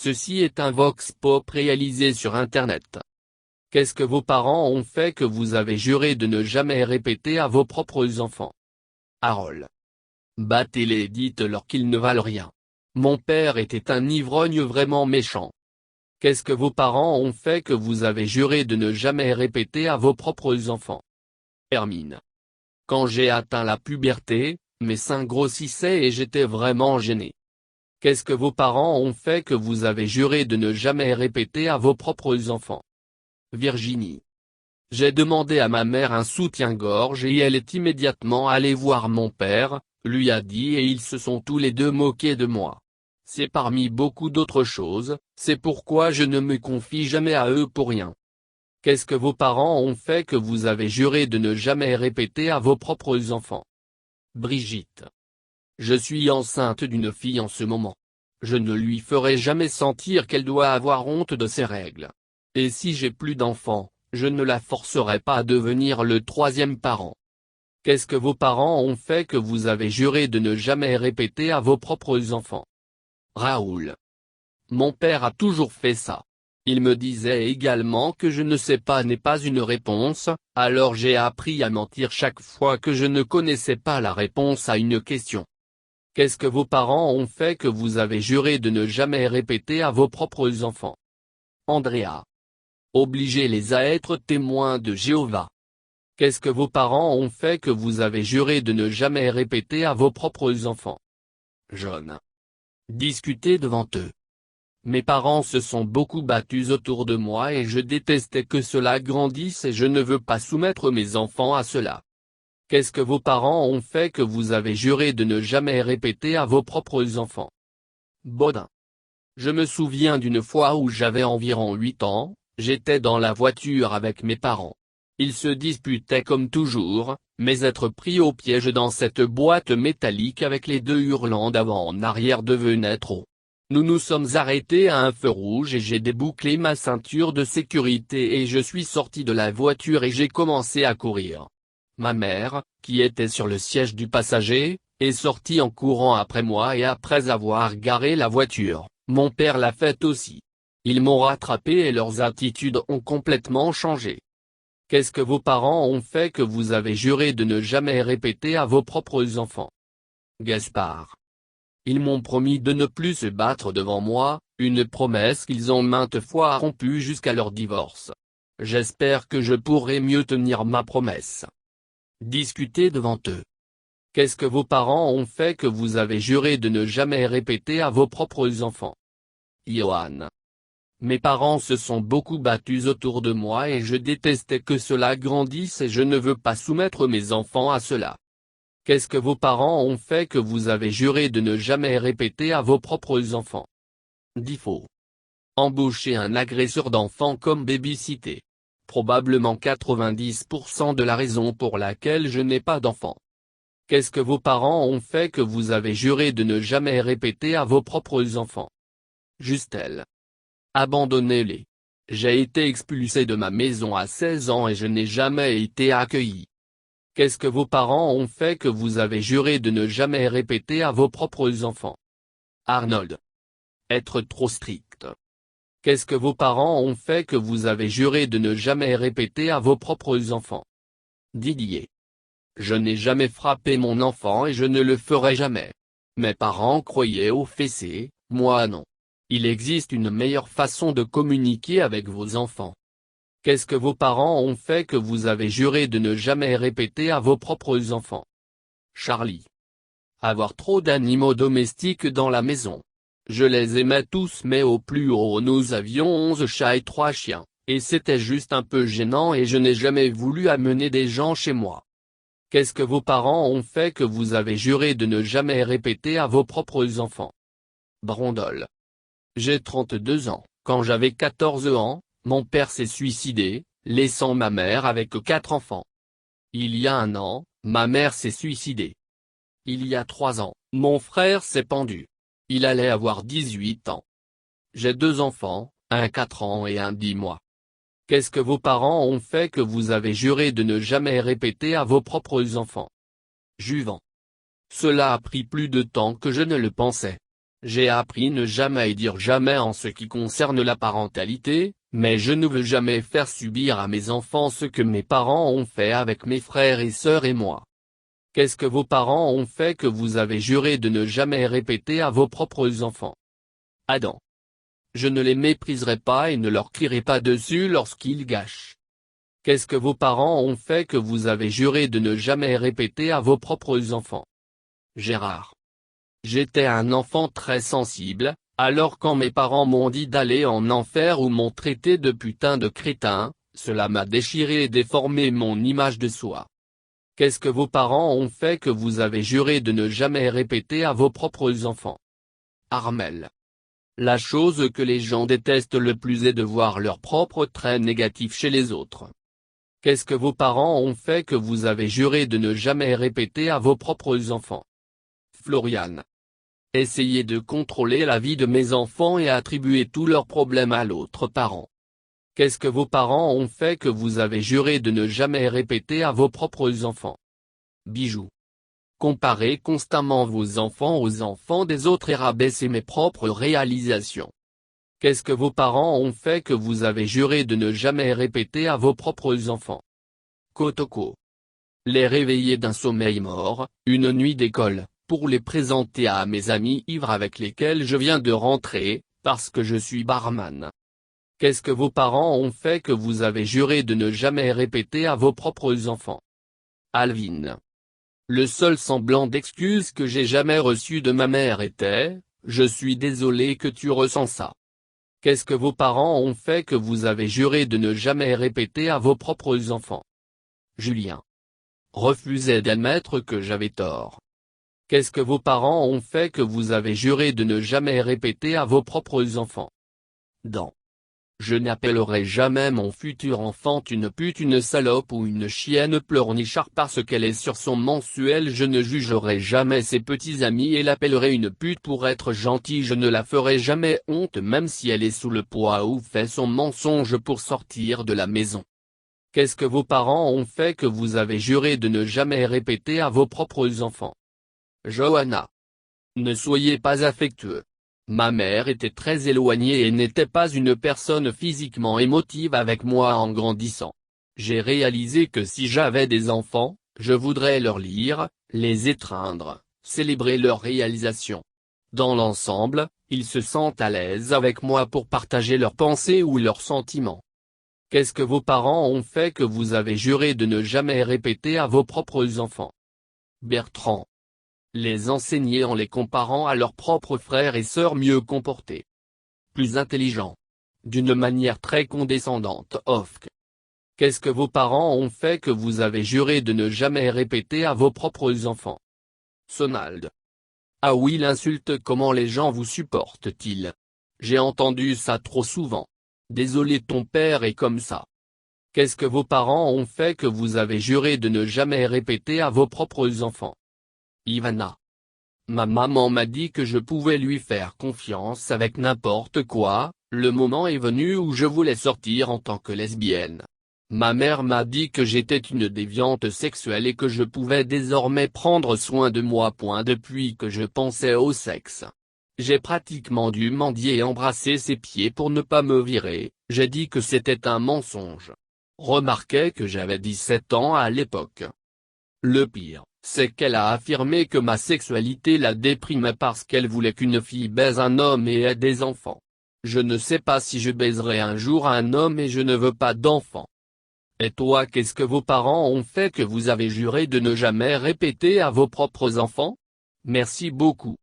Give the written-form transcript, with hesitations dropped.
Ceci est un vox pop réalisé sur Internet. Qu'est-ce que vos parents ont fait que vous avez juré de ne jamais répéter à vos propres enfants? Harold. Battez-les et dites-leur qu'ils ne valent rien. Mon père était un ivrogne vraiment méchant. Qu'est-ce que vos parents ont fait que vous avez juré de ne jamais répéter à vos propres enfants? Hermine. Quand j'ai atteint la puberté, mes seins grossissaient et j'étais vraiment gêné. Qu'est-ce que vos parents ont fait que vous avez juré de ne jamais répéter à vos propres enfants? Virginie. J'ai demandé à ma mère un soutien-gorge et elle est immédiatement allée voir mon père, lui a dit et ils se sont tous les deux moqués de moi. C'est parmi beaucoup d'autres choses, c'est pourquoi je ne me confie jamais à eux pour rien. Qu'est-ce que vos parents ont fait que vous avez juré de ne jamais répéter à vos propres enfants? Brigitte. Je suis enceinte d'une fille en ce moment. Je ne lui ferai jamais sentir qu'elle doit avoir honte de ses règles. Et si j'ai plus d'enfants, je ne la forcerai pas à devenir le troisième parent. Qu'est-ce que vos parents ont fait que vous avez juré de ne jamais répéter à vos propres enfants? Raoul. Mon père a toujours fait ça. Il me disait également que je ne sais pas n'est pas une réponse, alors j'ai appris à mentir chaque fois que je ne connaissais pas la réponse à une question. Qu'est-ce que vos parents ont fait que vous avez juré de ne jamais répéter à vos propres enfants? Andrea. Obligez-les à être témoins de Jéhovah. Qu'est-ce que vos parents ont fait que vous avez juré de ne jamais répéter à vos propres enfants? John. Discuter devant eux. Mes parents se sont beaucoup battus autour de moi et je détestais que cela grandisse et je ne veux pas soumettre mes enfants à cela. Qu'est-ce que vos parents ont fait que vous avez juré de ne jamais répéter à vos propres enfants? Baudin. Je me souviens d'une fois où j'avais environ 8 ans, j'étais dans la voiture avec mes parents. Ils se disputaient comme toujours, mais être pris au piège dans cette boîte métallique avec les deux hurlant d'avant en arrière devenait trop. Nous nous sommes arrêtés à un feu rouge et j'ai débouclé ma ceinture de sécurité et je suis sorti de la voiture et j'ai commencé à courir. Ma mère, qui était sur le siège du passager, est sortie en courant après moi et après avoir garé la voiture, mon père l'a fait aussi. Ils m'ont rattrapé et leurs attitudes ont complètement changé. Qu'est-ce que vos parents ont fait que vous avez juré de ne jamais répéter à vos propres enfants? Gaspard. Ils m'ont promis de ne plus se battre devant moi, une promesse qu'ils ont maintes fois rompue jusqu'à leur divorce. J'espère que je pourrai mieux tenir ma promesse. Discuter devant eux. Qu'est-ce que vos parents ont fait que vous avez juré de ne jamais répéter à vos propres enfants? Johan. Mes parents se sont beaucoup battus autour de moi et je détestais que cela grandisse et je ne veux pas soumettre mes enfants à cela. Qu'est-ce que vos parents ont fait que vous avez juré de ne jamais répéter à vos propres enfants? Difo. Embaucher un agresseur d'enfants comme baby-sitter. Probablement 90% de la raison pour laquelle je n'ai pas d'enfants. Qu'est-ce que vos parents ont fait que vous avez juré de ne jamais répéter à vos propres enfants? Justel. Abandonnez-les. J'ai été expulsé de ma maison à 16 ans et je n'ai jamais été accueilli. Qu'est-ce que vos parents ont fait que vous avez juré de ne jamais répéter à vos propres enfants? Arnold. Être trop strict. Qu'est-ce que vos parents ont fait que vous avez juré de ne jamais répéter à vos propres enfants? Didier. Je n'ai jamais frappé mon enfant et je ne le ferai jamais. Mes parents croyaient aux fessées, moi non. Il existe une meilleure façon de communiquer avec vos enfants. Qu'est-ce que vos parents ont fait que vous avez juré de ne jamais répéter à vos propres enfants? Charlie. Avoir trop d'animaux domestiques dans la maison. Je les aimais tous mais au plus haut nous avions 11 chats et 3 chiens, et c'était juste un peu gênant et je n'ai jamais voulu amener des gens chez moi. Qu'est-ce que vos parents ont fait que vous avez juré de ne jamais répéter à vos propres enfants? Brondole. J'ai 32 ans, quand j'avais 14 ans, mon père s'est suicidé, laissant ma mère avec 4 enfants. Il y a 1 an, ma mère s'est suicidée. Il y a 3 ans, mon frère s'est pendu. Il allait avoir 18 ans. J'ai 2 enfants, un 4 ans et un 10 mois. Qu'est-ce que vos parents ont fait que vous avez juré de ne jamais répéter à vos propres enfants? Juvent. Cela a pris plus de temps que je ne le pensais. J'ai appris ne jamais dire jamais en ce qui concerne la parentalité, mais je ne veux jamais faire subir à mes enfants ce que mes parents ont fait avec mes frères et sœurs et moi. Qu'est-ce que vos parents ont fait que vous avez juré de ne jamais répéter à vos propres enfants? Adam. Je ne les mépriserai pas et ne leur crierai pas dessus lorsqu'ils gâchent. Qu'est-ce que vos parents ont fait que vous avez juré de ne jamais répéter à vos propres enfants? Gérard. J'étais un enfant très sensible, alors quand mes parents m'ont dit d'aller en enfer ou m'ont traité de putain de crétin, cela m'a déchiré et déformé mon image de soi. Qu'est-ce que vos parents ont fait que vous avez juré de ne jamais répéter à vos propres enfants? Armel. La chose que les gens détestent le plus est de voir leurs propres traits négatifs chez les autres. Qu'est-ce que vos parents ont fait que vous avez juré de ne jamais répéter à vos propres enfants? Floriane. Essayez de contrôler la vie de mes enfants et attribuer tous leurs problèmes à l'autre parent. Qu'est-ce que vos parents ont fait que vous avez juré de ne jamais répéter à vos propres enfants? Bijoux. Comparez constamment vos enfants aux enfants des autres et rabaissez mes propres réalisations. Qu'est-ce que vos parents ont fait que vous avez juré de ne jamais répéter à vos propres enfants? Kotoko. Les réveiller d'un sommeil mort, une nuit d'école, pour les présenter à mes amis ivres avec lesquels je viens de rentrer, parce que je suis barman. Qu'est-ce que vos parents ont fait que vous avez juré de ne jamais répéter à vos propres enfants? Alvin. Le seul semblant d'excuse que j'ai jamais reçu de ma mère était « Je suis désolé que tu ressens ça ». Qu'est-ce que vos parents ont fait que vous avez juré de ne jamais répéter à vos propres enfants? Julien. Refusez d'admettre que j'avais tort. Qu'est-ce que vos parents ont fait que vous avez juré de ne jamais répéter à vos propres enfants? Dan. Je n'appellerai jamais mon futur enfant une pute, une salope ou une chienne pleurnicharde parce qu'elle est sur son mensuel. Je ne jugerai jamais ses petits amis et l'appellerai une pute pour être gentil. Je ne la ferai jamais honte même si elle est sous le poids ou fait son mensonge pour sortir de la maison. Qu'est-ce que vos parents ont fait que vous avez juré de ne jamais répéter à vos propres enfants? Johanna. Ne soyez pas affectueux. Ma mère était très éloignée et n'était pas une personne physiquement émotive avec moi en grandissant. J'ai réalisé que si j'avais des enfants, je voudrais leur lire, les étreindre, célébrer leurs réalisations. Dans l'ensemble, ils se sentent à l'aise avec moi pour partager leurs pensées ou leurs sentiments. Qu'est-ce que vos parents ont fait que vous avez juré de ne jamais répéter à vos propres enfants? Bertrand. Les enseigner en les comparant à leurs propres frères et sœurs mieux comportés. Plus intelligents. D'une manière très condescendante. Ofk. Qu'est-ce que vos parents ont fait que vous avez juré de ne jamais répéter à vos propres enfants? Sonald. Ah oui, l'insulte, comment les gens vous supportent-ils? J'ai entendu ça trop souvent. Désolé, ton père est comme ça. Qu'est-ce que vos parents ont fait que vous avez juré de ne jamais répéter à vos propres enfants? Ivana. Ma maman m'a dit que je pouvais lui faire confiance avec n'importe quoi, le moment est venu où je voulais sortir en tant que lesbienne. Ma mère m'a dit que j'étais une déviante sexuelle et que je pouvais désormais prendre soin de moi. Depuis que je pensais au sexe. J'ai pratiquement dû mendier et embrasser ses pieds pour ne pas me virer. J'ai dit que c'était un mensonge. Remarquez que j'avais 17 ans à l'époque. Le pire, c'est qu'elle a affirmé que ma sexualité la déprimait parce qu'elle voulait qu'une fille baise un homme et ait des enfants. Je ne sais pas si je baiserai un jour un homme et je ne veux pas d'enfants. Et toi, qu'est-ce que vos parents ont fait que vous avez juré de ne jamais répéter à vos propres enfants? Merci beaucoup.